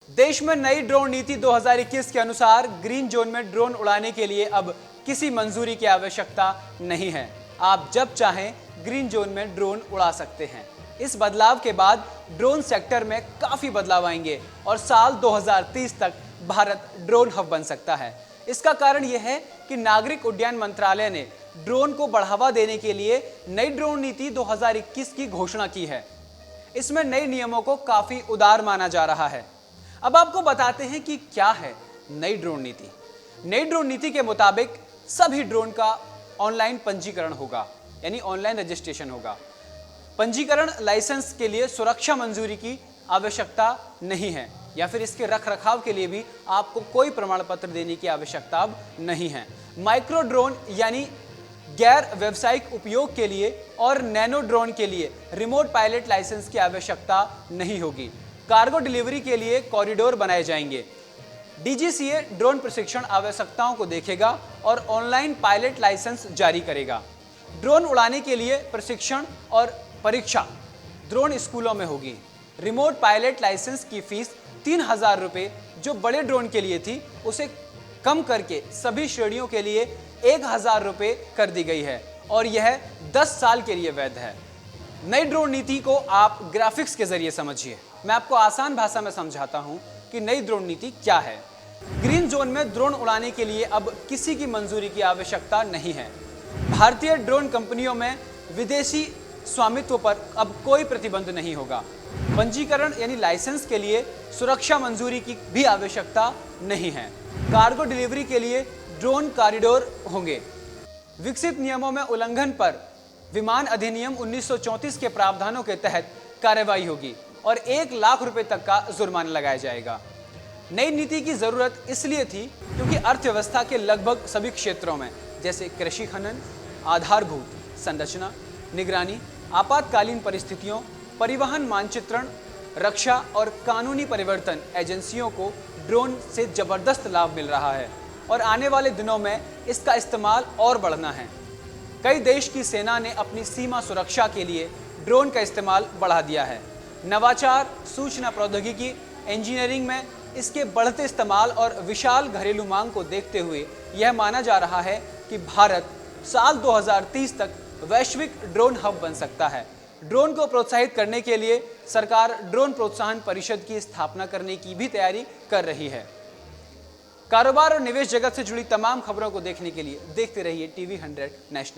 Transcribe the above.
देश में नई ड्रोन नीति 2021 के अनुसार ग्रीन जोन में ड्रोन उड़ाने के लिए अब किसी मंजूरी की आवश्यकता नहीं है। आप जब चाहें ग्रीन जोन में ड्रोन उड़ा सकते हैं। इस बदलाव के बाद ड्रोन सेक्टर में काफी बदलाव आएंगे और साल 2030 तक भारत ड्रोन हब बन सकता है। इसका कारण यह है कि नागरिक उड्डयन मंत्रालय ने ड्रोन को बढ़ावा देने के लिए नई ड्रोन नीति 2021 की घोषणा की है। इसमें नए नियमों को काफी उदार माना जा रहा है। अब आपको बताते हैं कि क्या है नई ड्रोन नीति। नई ड्रोन नीति के मुताबिक सभी ड्रोन का ऑनलाइन पंजीकरण होगा, यानी ऑनलाइन रजिस्ट्रेशन होगा। पंजीकरण लाइसेंस के लिए सुरक्षा मंजूरी की आवश्यकता नहीं है, या फिर इसके रखरखाव के लिए भी आपको कोई प्रमाण पत्र देने की आवश्यकता अब नहीं है। माइक्रो ड्रोन यानी गैर व्यावसायिक उपयोग के लिए और नैनो ड्रोन के लिए रिमोट पायलट लाइसेंस की आवश्यकता नहीं होगी। कार्गो डिलीवरी के लिए कॉरिडोर बनाए जाएंगे। डीजीसीए ड्रोन प्रशिक्षण आवश्यकताओं को देखेगा और ऑनलाइन पायलट लाइसेंस जारी करेगा। ड्रोन उड़ाने के लिए प्रशिक्षण और परीक्षा ड्रोन स्कूलों में होगी। रिमोट पायलट लाइसेंस की फीस 3000 रुपये जो बड़े ड्रोन के लिए थी, उसे कम करके सभी श्रेणियों के लिए 1000 रुपये कर दी गई है और यह 10 साल के लिए वैध है। नई ड्रोन नीति को आप ग्राफिक्स के जरिए समझिए। मैं आपको आसान भाषा में समझाता हूं कि नई ड्रोन नीति क्या है। ग्रीन जोन में ड्रोन उड़ाने के लिए अब किसी की मंजूरी की आवश्यकता नहीं है। भारतीय ड्रोन कंपनियों में विदेशी स्वामित्व पर अब कोई प्रतिबंध नहीं होगा। पंजीकरण यानी लाइसेंस के लिए सुरक्षा मंजूरी की भी आवश्यकता नहीं है। कार्गो डिलीवरी के लिए ड्रोन कॉरिडोर होंगे। विकसित नियमों में उल्लंघन पर विमान अधिनियम 1934 के प्रावधानों के तहत कार्रवाई होगी और 1 लाख रुपए तक का जुर्माना लगाया जाएगा। नई नीति की जरूरत इसलिए थी क्योंकि अर्थव्यवस्था के लगभग सभी क्षेत्रों में, जैसे कृषि खनन, आधारभूत संरचना, निगरानी, आपातकालीन परिस्थितियों, परिवहन मानचित्रण, रक्षा और कानूनी परिवर्तन एजेंसियों को ड्रोन से जबरदस्त लाभ मिल रहा है और आने वाले दिनों में इसका इस्तेमाल और बढ़ना है। कई देश की सेना ने अपनी सीमा सुरक्षा के लिए ड्रोन का इस्तेमाल बढ़ा दिया है। नवाचार, सूचना प्रौद्योगिकी, इंजीनियरिंग में इसके बढ़ते इस्तेमाल और विशाल घरेलू मांग को देखते हुए यह माना जा रहा है कि भारत साल 2030 तक वैश्विक ड्रोन हब बन सकता है। ड्रोन को प्रोत्साहित करने के लिए सरकार ड्रोन प्रोत्साहन परिषद की स्थापना करने की भी तैयारी कर रही है। कारोबार और निवेश जगत से जुड़ी तमाम खबरों को देखने के लिए देखते रहिए टीवी 100 नेशनल।